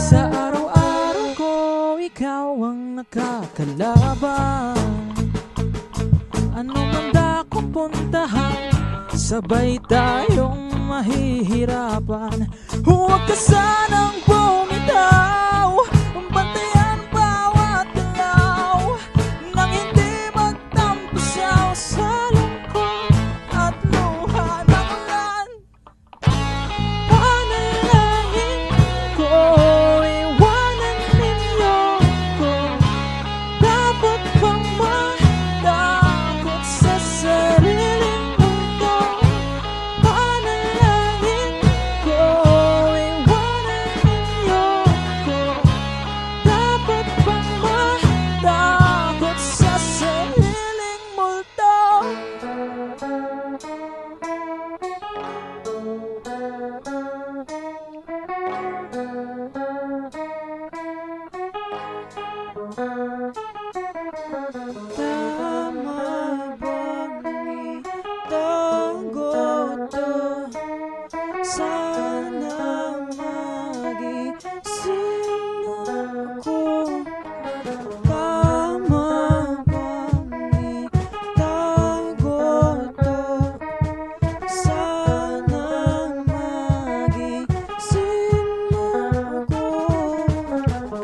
Sa araw-araw ko, ikaw ang nakakalaban. Ano man dakong puntahan, sabay tayong mahihirapan. Huwag ka sanang bumitaw, bantayan bawat galaw, nang hindi magtampisaw sa lungkot at luha ng ulan. Panalangin ko, iwanan ninyo ko. Dapat bang matakot sa sariling mundo? Panalangin ko, iwanan ninyo ko. Dapat bang matakot sa sariling multo? Tama bang itago to? Sana magising ako. Tama bang itago to? Sana magising ako.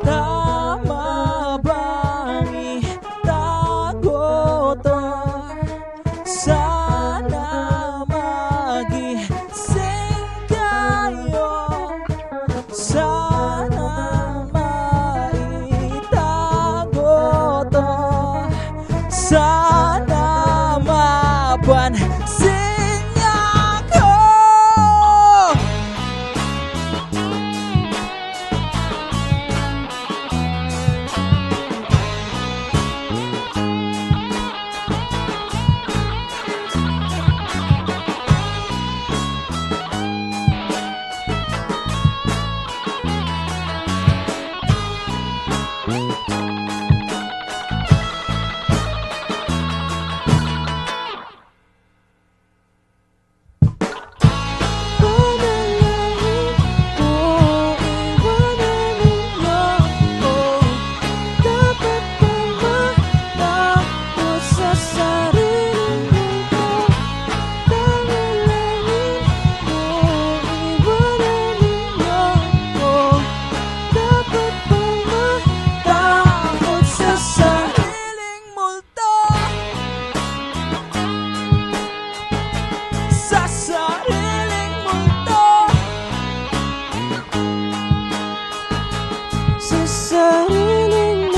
Tama bang itago to? Sana magising kayo. Sana maitago to. Sana mapansin niya ako.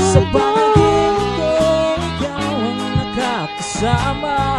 Sa panaginip ko, ikaw ang nakakasama.